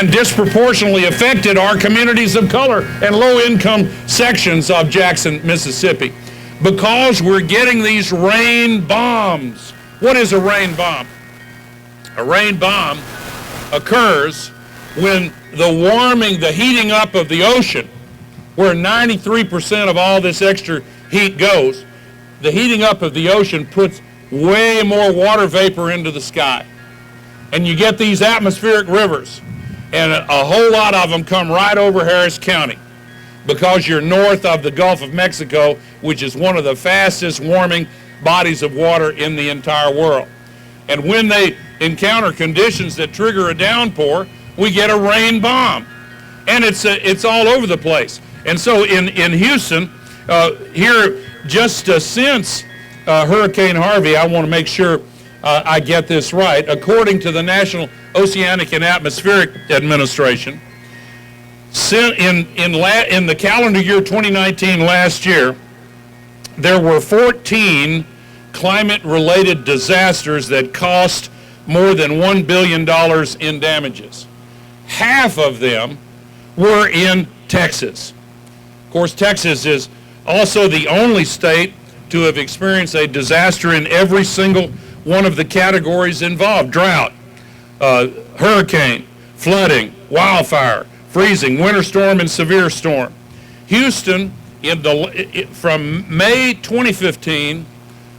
and disproportionately affected our communities of color and low-income sections of Jackson, Mississippi, because we're getting these rain bombs. What is a rain bomb? A rain bomb occurs when the warming, the heating up of the ocean, where 93% of all this extra heat goes, the heating up of the ocean puts way more water vapor into the sky. And you get these atmospheric rivers, and a whole lot of them come right over Harris County because you're north of the Gulf of Mexico, which is one of the fastest warming bodies of water in the entire world. And when they encounter conditions that trigger a downpour, we get a rain bomb. And it's all over the place. And so in Houston, here just since Hurricane Harvey, I want to make sure I get this right. According to the National Oceanic and Atmospheric Administration, in the calendar year 2019, last year, there were 14 climate-related disasters that cost more than $1 billion in damages. Half of them were in Texas. Of course, Texas is also the only state to have experienced a disaster in every single one of the categories involved: drought, hurricane, flooding, wildfire, freezing, winter storm, and severe storm. Houston, from May 2015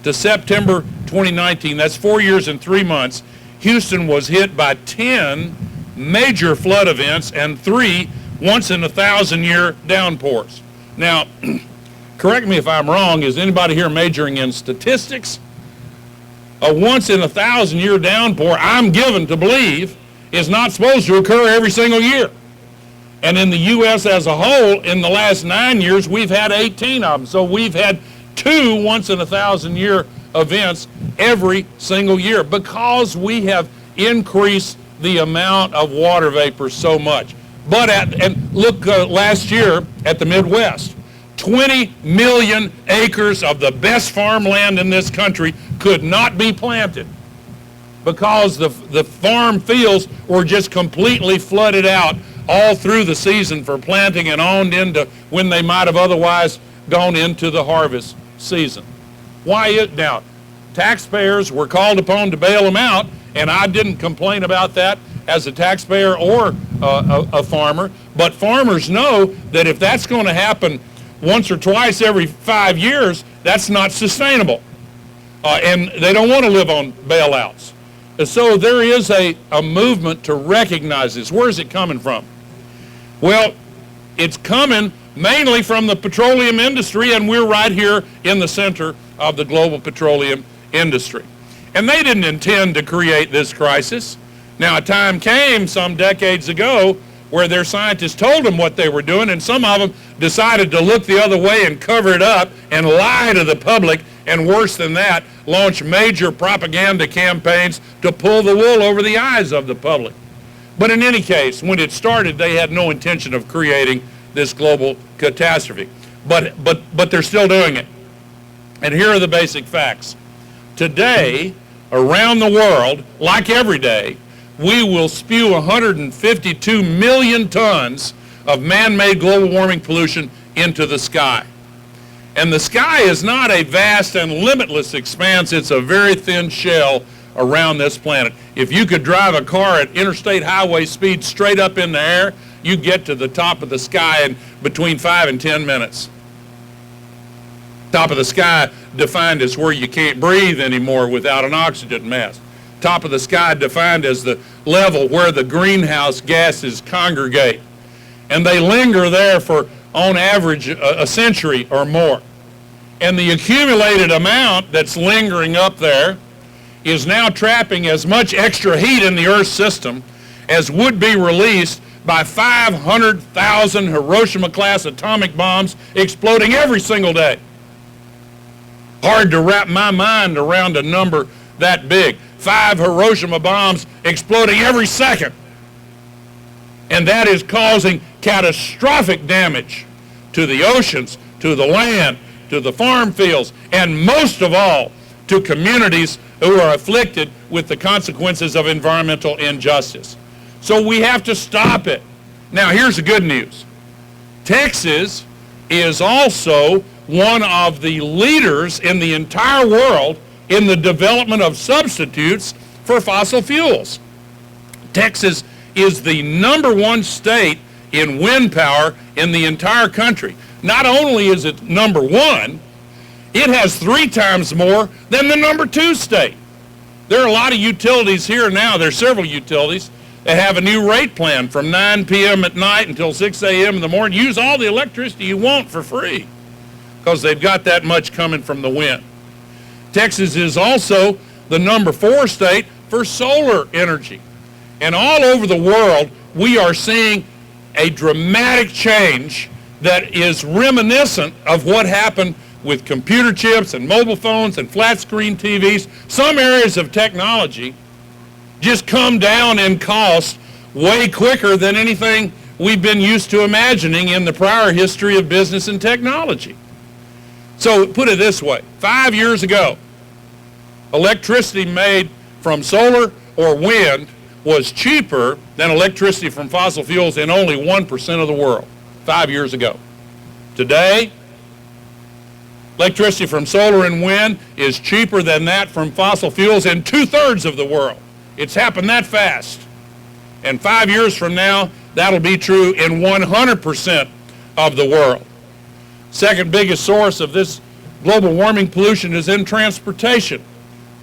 to September 2019, that's 4 years and 3 months, Houston was hit by 10 major flood events and 3 once-in-a-thousand-year downpours. Now, correct me if I'm wrong, is anybody here majoring in statistics? A once-in-a-thousand-year downpour, I'm given to believe, is not supposed to occur every single year. And in the U.S. as a whole, in the last 9 years, we've had 18 of them. So we've had 2 once-in-a-thousand-year events every single year because we have increased the amount of water vapor so much. But and look last year at the Midwest, 20 million acres of the best farmland in this country could not be planted because the farm fields were just completely flooded out all through the season for planting and on into when they might have otherwise gone into the harvest season. Now, taxpayers were called upon to bail them out, and I didn't complain about that as a taxpayer or a farmer, but farmers know that if that's going to happen once or twice every 5 years, that's not sustainable. And they don't want to live on bailouts. And so there is a movement to recognize this. Where is it coming from? Well, it's coming mainly from the petroleum industry, and we're right here in the center of the global petroleum industry. And they didn't intend to create this crisis. Now, a time came some decades ago where their scientists told them what they were doing, and some of them decided to look the other way and cover it up and lie to the public, and worse than that, launch major propaganda campaigns to pull the wool over the eyes of the public. But in any case, when it started, they had no intention of creating this global catastrophe. But they're still doing it. And here are the basic facts. Today, around the world, like every day, we will spew 152 million tons of man-made global warming pollution into the sky. And the sky is not a vast and limitless expanse, it's a very thin shell around this planet. If you could drive a car at interstate highway speed straight up in the air, you get to the top of the sky in between 5 and 10 minutes. Top of the sky defined as where you can't breathe anymore without an oxygen mask. Top of the sky defined as the level where the greenhouse gases congregate. And they linger there for, on average, a century or more. And the accumulated amount that's lingering up there is now trapping as much extra heat in the Earth's system as would be released by 500,000 Hiroshima-class atomic bombs exploding every single day. Hard to wrap my mind around a number that big. 5 Hiroshima bombs exploding every second. And that is causing catastrophic damage to the oceans, to the land, to the farm fields, and most of all, to communities who are afflicted with the consequences of environmental injustice. So we have to stop it. Now, here's the good news. Texas is also one of the leaders in the entire world in the development of substitutes for fossil fuels. Texas is the #1 state in wind power in the entire country. Not only is it #1, it has 3 times more than the #2 state. There are a lot of utilities here now, there are several utilities that have a new rate plan from 9 p.m. at night until 6 a.m. in the morning. Use all the electricity you want for free because they've got that much coming from the wind. Texas is also the #4 state for solar energy. And all over the world, we are seeing a dramatic change that is reminiscent of what happened with computer chips and mobile phones and flat screen TVs. Some areas of technology just come down in cost way quicker than anything we've been used to imagining in the prior history of business and technology. So put it this way, 5 years ago, electricity made from solar or wind was cheaper than electricity from fossil fuels in only 1% of the world 5 years ago. Today, electricity from solar and wind is cheaper than that from fossil fuels in 2/3 of the world. It's happened that fast. And 5 years from now, that'll be true in 100% of the world. Second biggest source of this global warming pollution is in transportation.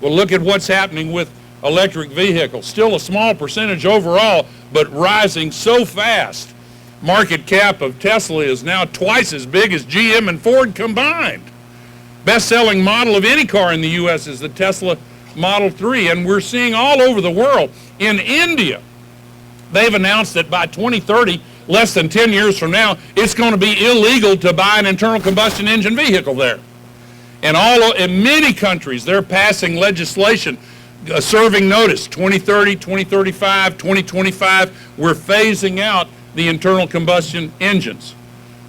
Well, look at what's happening with electric vehicles. Still a small percentage overall, but rising so fast. Market cap of Tesla is now twice as big as GM and Ford combined. Best-selling model of any car in the U.S. is the Tesla Model 3, and we're seeing all over the world. In India, they've announced that by 2030, less than 10 years from now, it's going to be illegal to buy an internal combustion engine vehicle there. And in many countries, they're passing legislation serving notice, 2030, 2035, 2025, we're phasing out the internal combustion engines.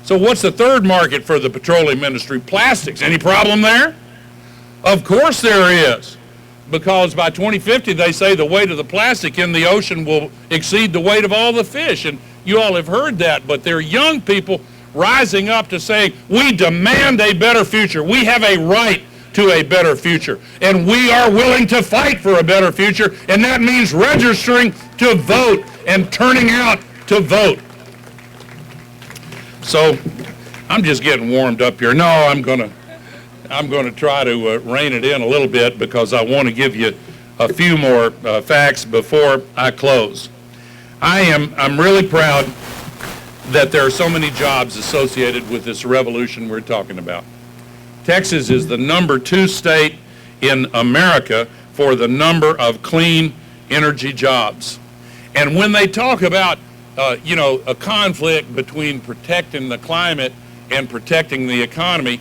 So what's the third market for the petroleum industry? Plastics. Any problem there? Of course there is, because by 2050 they say the weight of the plastic in the ocean will exceed the weight of all the fish. And you all have heard that, but there are young people rising up to say, we demand a better future. We have a right to a better future. And we are willing to fight for a better future, and that means registering to vote and turning out to vote. So I'm just getting warmed up here. No, I'm going to try to rein it in a little bit because I want to give you a few more facts before I close. I'm really proud that there are so many jobs associated with this revolution we're talking about. Texas is the #2 state in America for the number of clean energy jobs. And when they talk about, a conflict between protecting the climate and protecting the economy,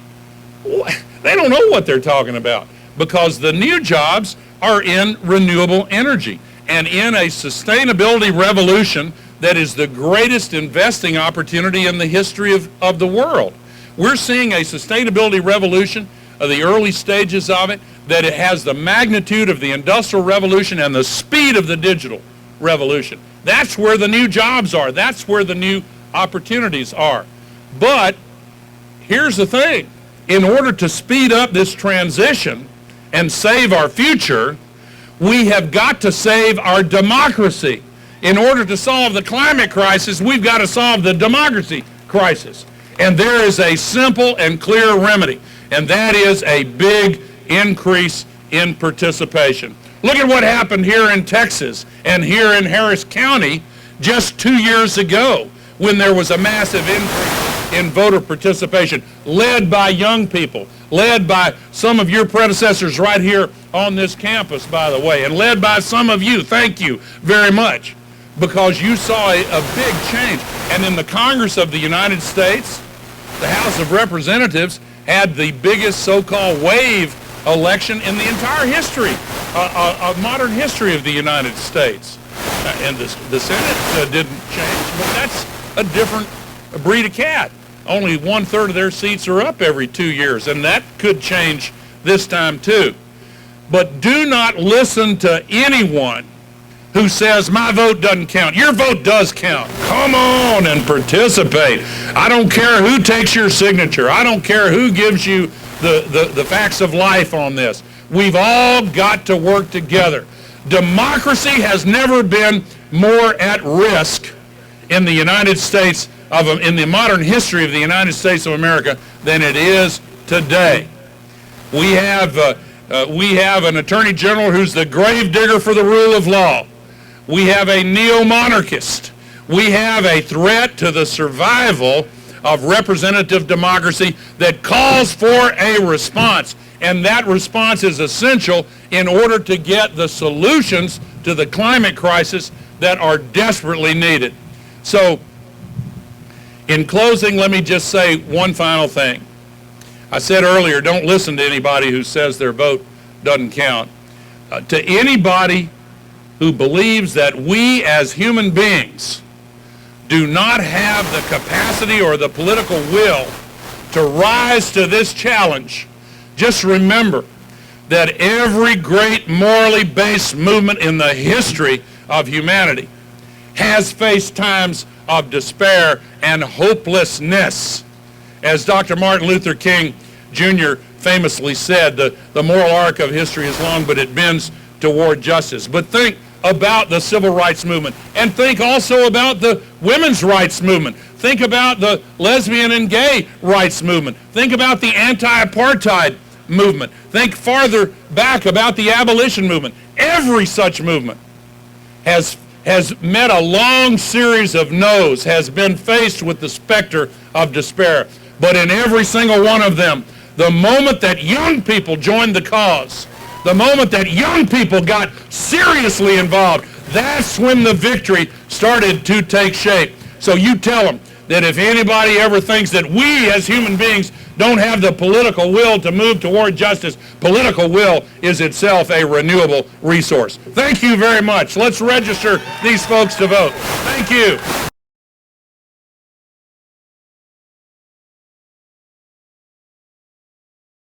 they don't know what they're talking about, because the new jobs are in renewable energy and in a sustainability revolution that is the greatest investing opportunity in the history of the world. We're seeing a sustainability revolution, the early stages of it, that it has the magnitude of the Industrial Revolution and the speed of the digital revolution. That's where the new jobs are. That's where the new opportunities are. But here's the thing. In order to speed up this transition and save our future, we have got to save our democracy. In order to solve the climate crisis, we've got to solve the democracy crisis. And there is a simple and clear remedy, and that is a big increase in participation. Look at what happened here in Texas and here in Harris County just 2 years ago when there was a massive increase in voter participation, led by young people, led by some of your predecessors right here on this campus, by the way, and led by some of you. Thank you very much, because you saw a big change. And in the Congress of the United States, the House of Representatives had the biggest so-called wave election in the entire history, modern history of the United States. And the Senate didn't change, but that's a different breed of cat. Only 1/3 of their seats are up every 2 years, and that could change this time too. But do not listen to anyone who says my vote doesn't count. Your vote does count. Come on and participate. I don't care who takes your signature. I don't care who gives you the facts of life on this. We've all got to work together. Democracy has never been more at risk in the United States in the modern history of the United States of America than it is today. We have an attorney general who's the grave digger for the rule of law. We have a neo-monarchist. We have a threat to the survival of representative democracy that calls for a response. And that response is essential in order to get the solutions to the climate crisis that are desperately needed. So, in closing, let me just say one final thing. I said earlier, don't listen to anybody who says their vote doesn't count. To anybody who believes that we as human beings do not have the capacity or the political will to rise to this challenge, just remember that every great morally based movement in the history of humanity has faced times of despair and hopelessness. As Dr. Martin Luther King Jr. famously said, the moral arc of history is long, but it bends toward justice. But think about the civil rights movement, and think also about the women's rights movement. Think about the lesbian and gay rights movement. Think about the anti-apartheid movement. Think farther back about the abolition movement. Every such movement has met a long series of no's, has been faced with the specter of despair. But in every single one of them, the moment that young people joined the cause, the moment that young people got seriously involved, that's when the victory started to take shape. So you tell them that if anybody ever thinks that we as human beings don't have the political will to move toward justice, political will is itself a renewable resource. Thank you very much. Let's register these folks to vote. Thank you.